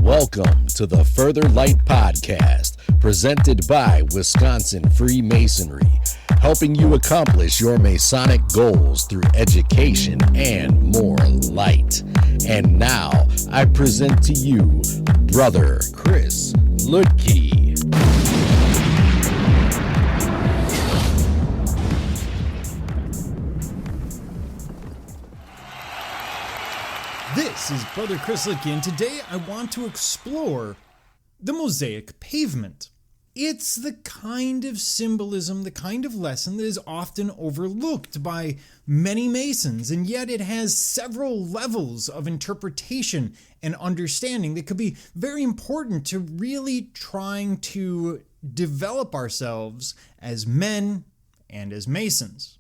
Welcome to the Further Light Podcast, presented by Wisconsin Freemasonry, helping you accomplish your Masonic goals through education and more light. And now, I present to you Brother Chris Lutke. This is Brother Chris Lutke, and today I want to explore the Mosaic Pavement. It's the kind of symbolism, the kind of lesson that is often overlooked by many Masons, and yet it has several levels of interpretation and understanding that could be very important to really trying to develop ourselves as men and as Masons.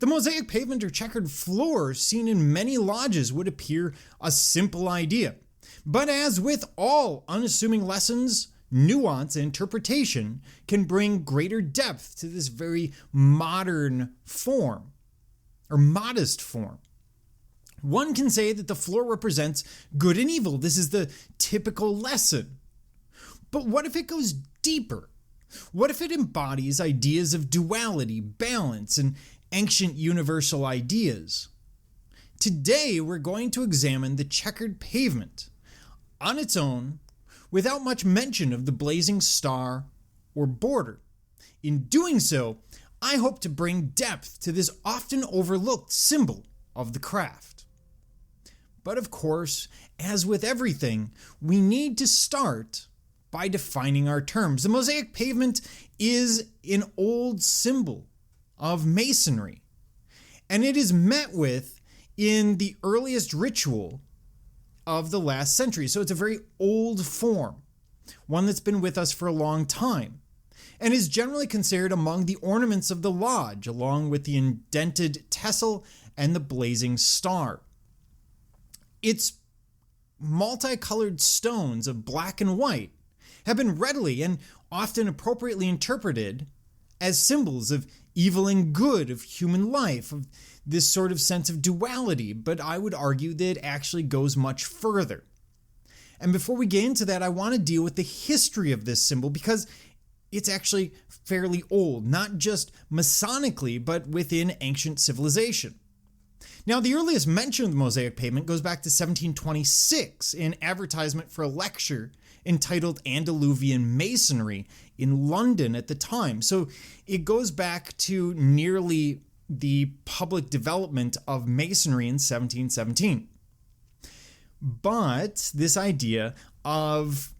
The Mosaic pavement or checkered floor seen in many lodges would appear a simple idea. But as with all unassuming lessons, nuance and interpretation can bring greater depth to this very modern form, or modest form. One can say that the floor represents good and evil. This is the typical lesson. But what if it goes deeper? What if it embodies ideas of duality, balance, and ancient universal ideas? Today, we're going to examine the checkered pavement on its own, without much mention of the blazing star or border. In doing so, I hope to bring depth to this often overlooked symbol of the craft. But of course, as with everything, we need to start by defining our terms. The Mosaic pavement is an old symbol of Masonry, and it is met with in the earliest ritual of the last century. So it's a very old form, one that's been with us for a long time, and is generally considered among the ornaments of the lodge, along with the indented tassel and the blazing star. Its multicolored stones of black and white have been readily and often appropriately interpreted as symbols of evil and good, of human life, of this sort of sense of duality, but I would argue that it actually goes much further. And before we get into that, I want to deal with the history of this symbol, because it's actually fairly old, not just Masonically, but within ancient civilization. Now, the earliest mention of the Mosaic pavement goes back to 1726 in advertisement for a lecture entitled Antediluvian Masonry in London at the time. So it goes back to nearly the public development of Masonry in 1717. But this idea of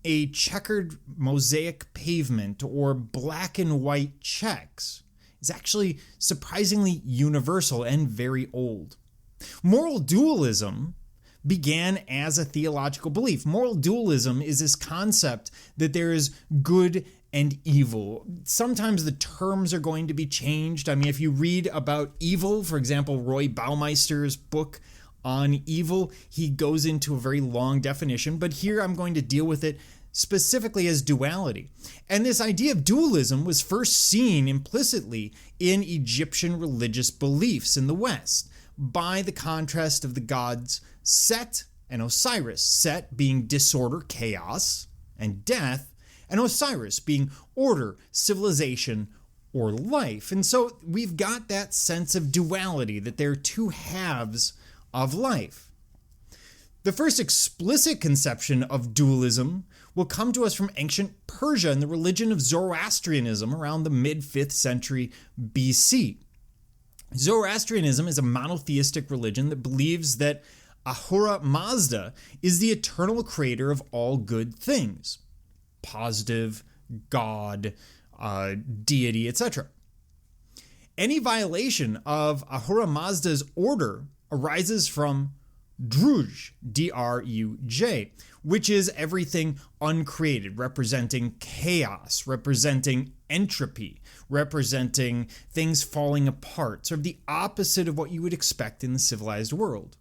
a checkered mosaic pavement or black and white checks is actually surprisingly universal and very old. Moral dualism began as a theological belief. Moral dualism is this concept that there is good and evil. Sometimes the terms are going to be changed. I mean, if you read about evil, for example, Roy Baumeister's book on evil, he goes into a very long definition, but here I'm going to deal with it specifically as duality. And this idea of dualism was first seen implicitly in Egyptian religious beliefs in the West by the contrast of the gods Set and Osiris, Set being disorder, chaos, and death, and Osiris being order, civilization, or life. And so we've got that sense of duality, that there are two halves of life. The first explicit conception of dualism will come to us from ancient Persia and the religion of Zoroastrianism around the mid-5th century BC. Zoroastrianism is a monotheistic religion that believes that Ahura Mazda is the eternal creator of all good things. Positive, God, deity, etc. Any violation of Ahura Mazda's order arises from Druj, D-R-U-J, which is everything uncreated, representing chaos, representing entropy, representing things falling apart, sort of the opposite of what you would expect in the civilized world.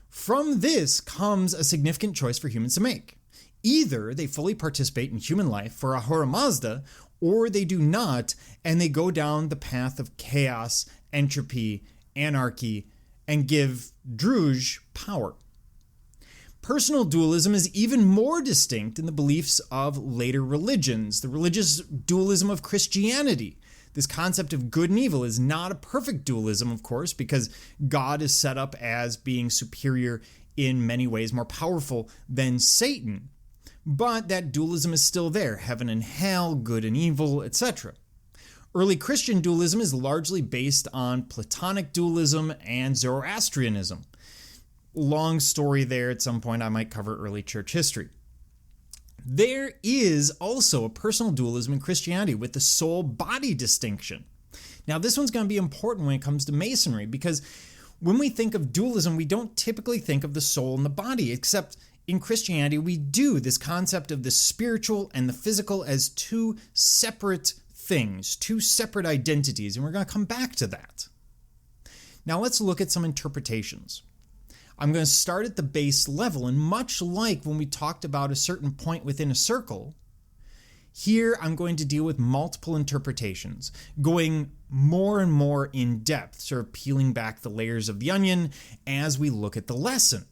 From this comes a significant choice for humans to make. Either they fully participate in human life for Ahura Mazda, or they do not, and they go down the path of chaos, entropy, anarchy, and give Druj power. Personal dualism is even more distinct in the beliefs of later religions, the religious dualism of Christianity. This concept of good and evil is not a perfect dualism, of course, because God is set up as being superior in many ways, more powerful than Satan. But that dualism is still there, heaven and hell, good and evil, etc. Early Christian dualism is largely based on Platonic dualism and Zoroastrianism. Long story there. At some point I might cover early church history. There is also a personal dualism in Christianity with the soul-body distinction. Now this one's going to be important when it comes to Masonry, because when we think of dualism, we don't typically think of the soul and the body, except in Christianity we do. This concept of the spiritual and the physical as two separate things, two separate identities, and we're going to come back to that. Now let's look at some interpretations. I'm going to start at the base level, and much like when we talked about a certain point within a circle, here I'm going to deal with multiple interpretations, going more and more in depth, sort of peeling back the layers of the onion as we look at the lesson.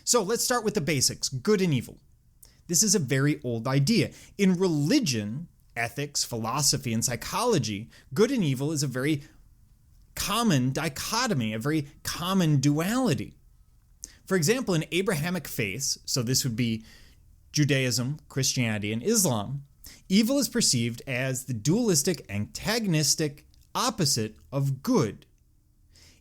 So let's start with the basics, good and evil. This is a very old idea. In religion, ethics, philosophy, and psychology, good and evil is a very common dichotomy, a very common duality. For example, in Abrahamic faiths, so this would be Judaism, Christianity, and Islam, evil is perceived as the dualistic, antagonistic opposite of good,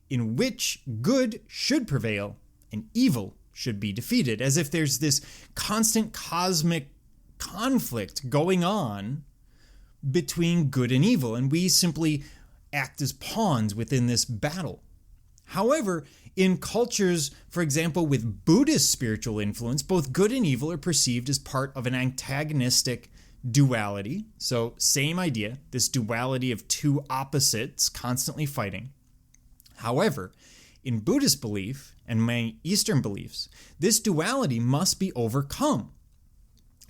in which good should prevail and evil should be defeated, as if there's this constant cosmic conflict going on between good and evil, and we simply act as pawns within this battle. However, in cultures, for example, with Buddhist spiritual influence, both good and evil are perceived as part of an antagonistic duality. So same idea, this duality of two opposites constantly fighting. However, in Buddhist belief and many Eastern beliefs, this duality must be overcome.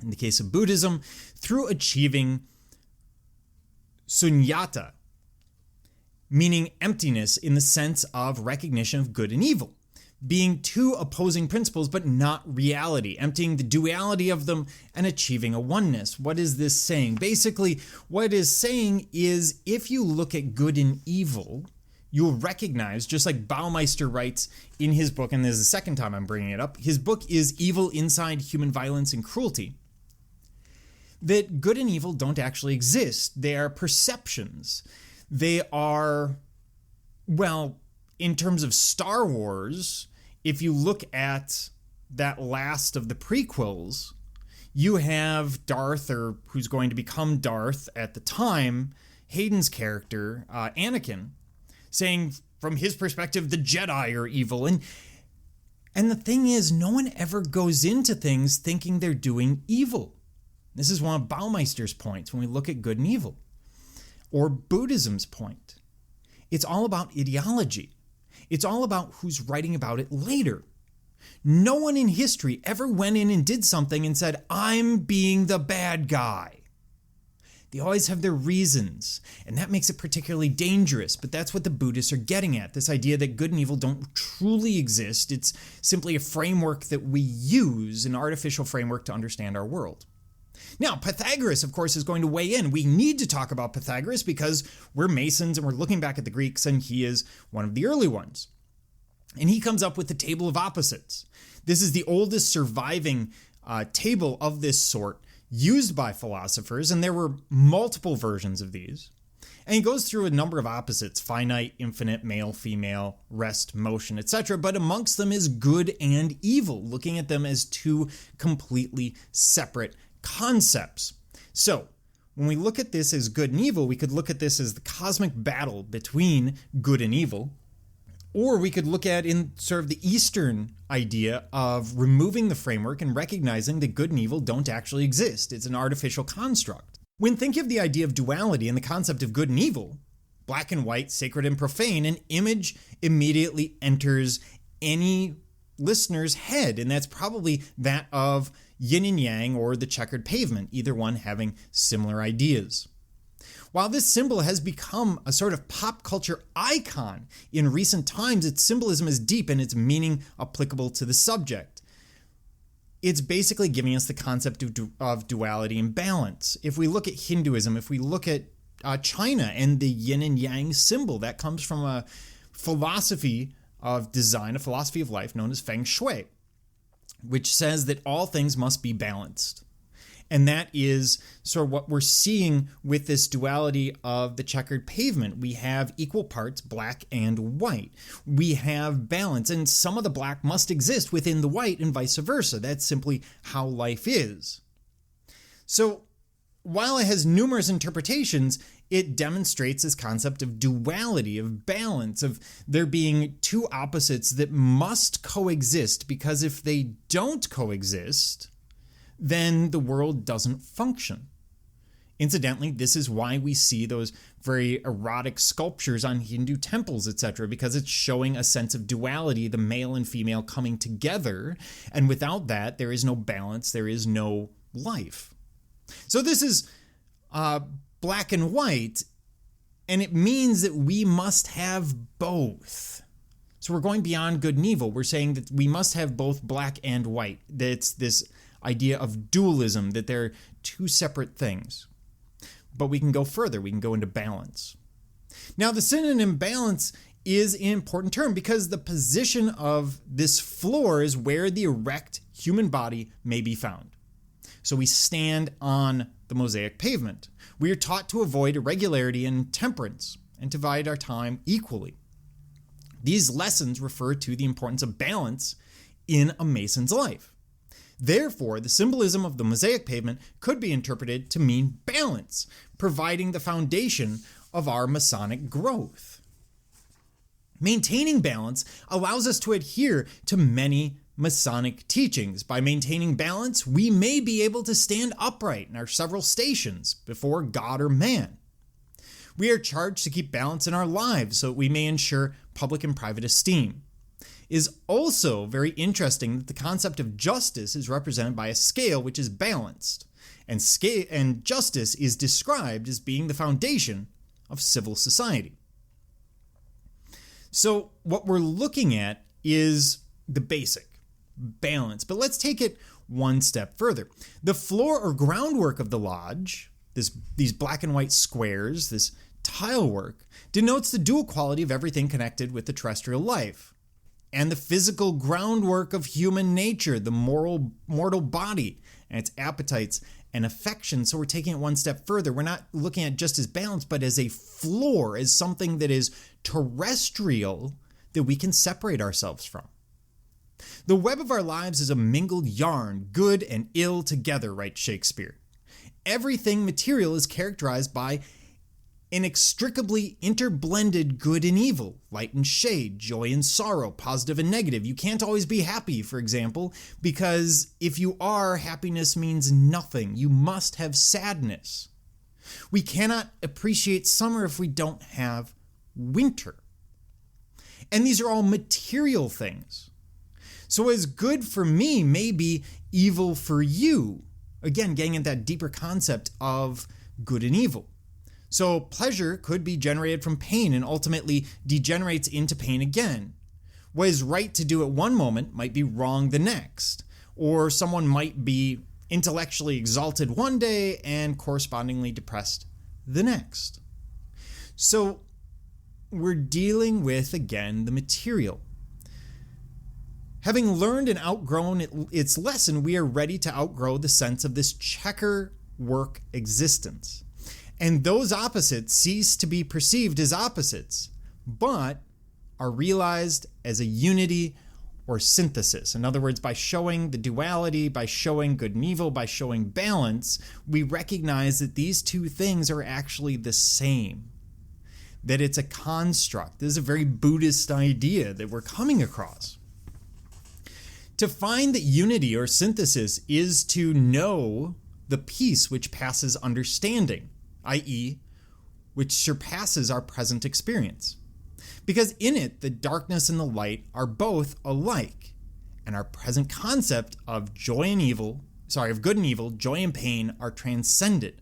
In the case of Buddhism, through achieving sunyata, meaning emptiness in the sense of recognition of good and evil, being two opposing principles but not reality, emptying the duality of them and achieving a oneness. What is this saying? Basically, what it is saying is if you look at good and evil, you'll recognize, just like Baumeister writes in his book, and this is the second time I'm bringing it up, his book is Evil Inside Human Violence and Cruelty, that good and evil don't actually exist. They are perceptions. They are, well, in terms of Star Wars, if you look at that last of the prequels, you have Darth, or who's going to become Darth at the time, Hayden's character, Anakin, saying from his perspective, the Jedi are evil. And the thing is, no one ever goes into things thinking they're doing evil. This is one of Baumeister's points when we look at good and evil. Or Buddhism's point. It's all about ideology. It's all about who's writing about it later. No one in history ever went in and did something and said, I'm being the bad guy. They always have their reasons, and that makes it particularly dangerous, but that's what the Buddhists are getting at, this idea that good and evil don't truly exist. It's simply a framework that we use, an artificial framework to understand our world. Now, Pythagoras, of course, is going to weigh in. We need to talk about Pythagoras because we're Masons and we're looking back at the Greeks, and he is one of the early ones. And he comes up with the table of opposites. This is the oldest surviving table of this sort used by philosophers, and there were multiple versions of these. And he goes through a number of opposites: finite, infinite, male, female, rest, motion, etc. But amongst them is good and evil, looking at them as two completely separate concepts. So when we look at this as good and evil, we could look at this as the cosmic battle between good and evil, or we could look at in sort of the Eastern idea of removing the framework and recognizing that good and evil don't actually exist. It's an artificial construct. When thinking of the idea of duality and the concept of good and evil, black and white, sacred and profane, an image immediately enters any listener's head, and that's probably that of yin and yang or the checkered pavement, either one having similar ideas. While this symbol has become a sort of pop culture icon in recent times, its symbolism is deep and its meaning applicable to the subject. it's basically giving us the concept of duality and balance. If we look at Hinduism, if we look at China and the yin and yang symbol, that comes from a philosophy of design, a philosophy of life known as Feng Shui, which says that all things must be balanced. And that is sort of what we're seeing with this duality of the checkered pavement. We have equal parts black and white. We have balance, and some of the black must exist within the white and vice versa. That's simply how life is. So while it has numerous interpretations, it demonstrates this concept of duality, of balance, of there being two opposites that must coexist, because if they don't coexist, then the world doesn't function. Incidentally, this is why we see those very erotic sculptures on Hindu temples, etc., because it's showing a sense of duality, the male and female coming together, and without that, there is no balance, there is no life. So this is black and white, and it means that we must have both. So we're going beyond good and evil. We're saying that we must have both black and white. That's this idea of dualism, that they're two separate things. But we can go further. We can go into balance. Now, the synonym balance is an important term because the position of this floor is where the erect human body may be found. So we stand on the Mosaic pavement. We are taught to avoid irregularity and intemperance and to divide our time equally. These lessons refer to the importance of balance in a Mason's life. Therefore, the symbolism of the Mosaic pavement could be interpreted to mean balance, providing the foundation of our Masonic growth. Maintaining balance allows us to adhere to many Masonic teachings. By maintaining balance, we may be able to stand upright in our several stations before God or man. We are charged to keep balance in our lives so that we may ensure public and private esteem. It is also very interesting that the concept of justice is represented by a scale which is balanced, and justice is described as being the foundation of civil society. So what we're looking at is the basic balance, but let's take it one step further. The floor or groundwork of the lodge, these black and white squares, this tile work, denotes the dual quality of everything connected with the terrestrial life, and the physical groundwork of human nature, the mortal body and its appetites and affections. So we're taking it one step further. We're not looking at just as balance, but as a floor, as something that is terrestrial that we can separate ourselves from. The web of our lives is a mingled yarn, good and ill together, writes Shakespeare. Everything material is characterized by inextricably interblended good and evil, light and shade, joy and sorrow, positive and negative. You can't always be happy, for example, because if you are, happiness means nothing. You must have sadness. We cannot appreciate summer if we don't have winter. And these are all material things. So as good for me may be evil for you. Again, getting at that deeper concept of good and evil. So pleasure could be generated from pain and ultimately degenerates into pain again. What is right to do at one moment might be wrong the next. Or someone might be intellectually exalted one day and correspondingly depressed the next. So we're dealing with, again, the material. Having learned and outgrown its lesson, we are ready to outgrow the sense of this checker work existence. And those opposites cease to be perceived as opposites, but are realized as a unity or synthesis. In other words, by showing the duality, by showing good and evil, by showing balance, we recognize that these two things are actually the same, that it's a construct. This is a very Buddhist idea that we're coming across. To find that unity or synthesis is to know the peace which passes understanding, i.e., which surpasses our present experience. Because in it, the darkness and the light are both alike, and our present concept of of good and evil, joy and pain are transcended.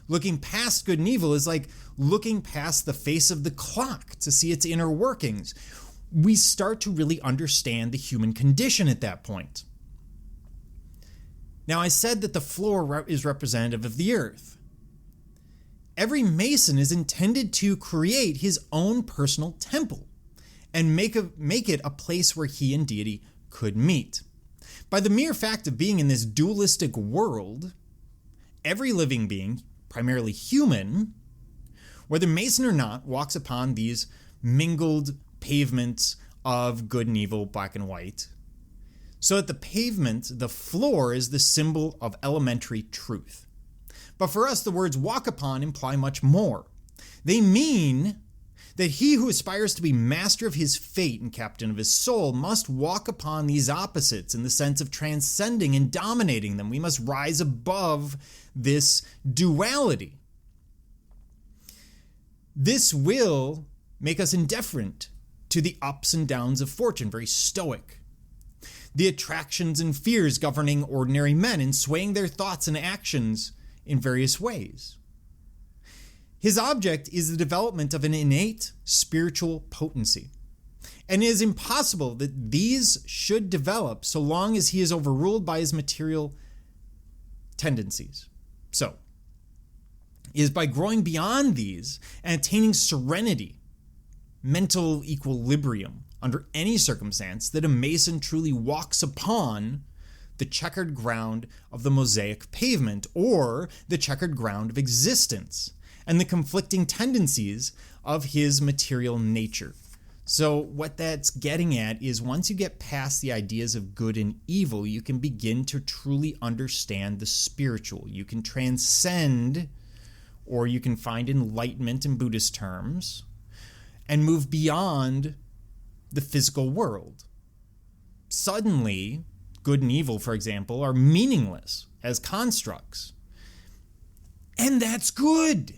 Looking past good and evil is like looking past the face of the clock to see its inner workings. We start to really understand the human condition at that point. Now, I said that the floor is representative of the earth. Every Mason is intended to create his own personal temple and make it a place where he and deity could meet. By the mere fact of being in this dualistic world, every living being, primarily human, whether Mason or not, walks upon these mingled pavements of good and evil, black and white. So that the pavement, the floor, is the symbol of elementary truth. But for us, the words walk upon imply much more. They mean that he who aspires to be master of his fate and captain of his soul must walk upon these opposites in the sense of transcending and dominating them. We must rise above this duality. This will make us indifferent to the ups and downs of fortune, very stoic. The attractions and fears governing ordinary men and swaying their thoughts and actions in various ways. His object is the development of an innate spiritual potency. And it is impossible that these should develop so long as he is overruled by his material tendencies. So, it is by growing beyond these and attaining serenity, mental equilibrium under any circumstance, that a Mason truly walks upon the checkered ground of the Mosaic pavement, or the checkered ground of existence and the conflicting tendencies of his material nature. So what that's getting at is once you get past the ideas of good and evil, you can begin to truly understand the spiritual. You can transcend, or you can find enlightenment in Buddhist terms, and move beyond the physical world. Suddenly, good and evil, for example, are meaningless as constructs. And that's good.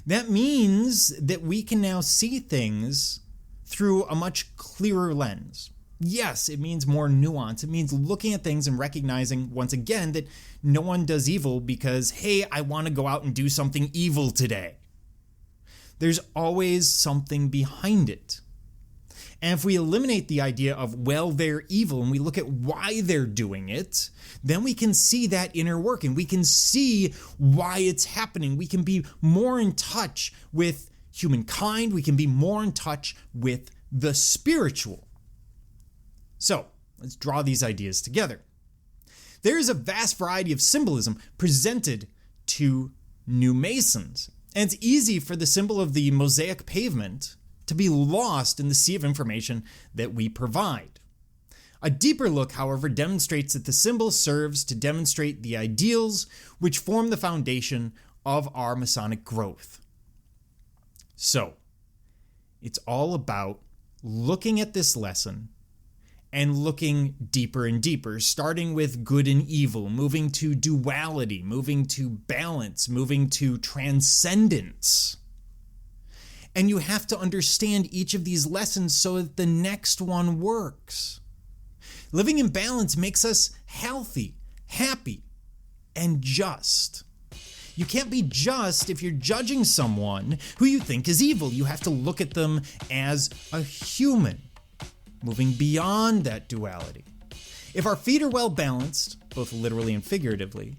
That means that we can now see things through a much clearer lens. Yes, it means more nuance. It means looking at things and recognizing, once again, that no one does evil because, hey, I want to go out and do something evil today. There's always something behind it. And if we eliminate the idea of, well, they're evil, and we look at why they're doing it, then we can see that inner work, and we can see why it's happening. We can be more in touch with humankind. We can be more in touch with the spiritual. So, let's draw these ideas together. There is a vast variety of symbolism presented to new Masons, and it's easy for the symbol of the Mosaic pavement to be lost in the sea of information that we provide. A deeper look, however, demonstrates that the symbol serves to demonstrate the ideals which form the foundation of our Masonic growth. So, it's all about looking at this lesson and looking deeper and deeper, starting with good and evil, moving to duality, moving to balance, moving to transcendence. And you have to understand each of these lessons so that the next one works. Living in balance makes us healthy, happy, and just. You can't be just if you're judging someone who you think is evil. You have to look at them as a human, moving beyond that duality. If our feet are well balanced, both literally and figuratively,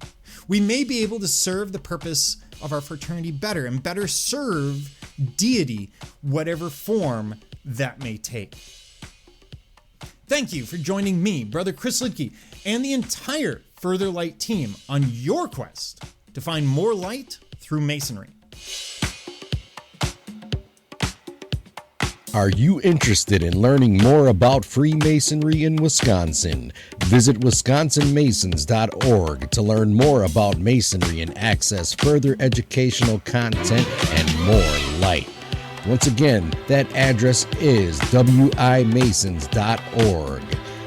we may be able to serve the purpose of our fraternity better and better serve deity, whatever form that may take. Thank you for joining me, Brother Chris Lidke, and the entire Further Light team on your quest to find more light through Masonry. Are you interested in learning more about Freemasonry in Wisconsin? Visit wisconsinmasons.org to learn more about Masonry and access further educational content and more light. Once again, that address is wimasons.org.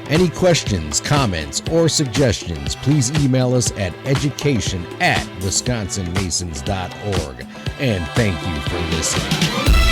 Any questions, comments, or suggestions, please email us at education@wisconsinmasons.org. And thank you for listening.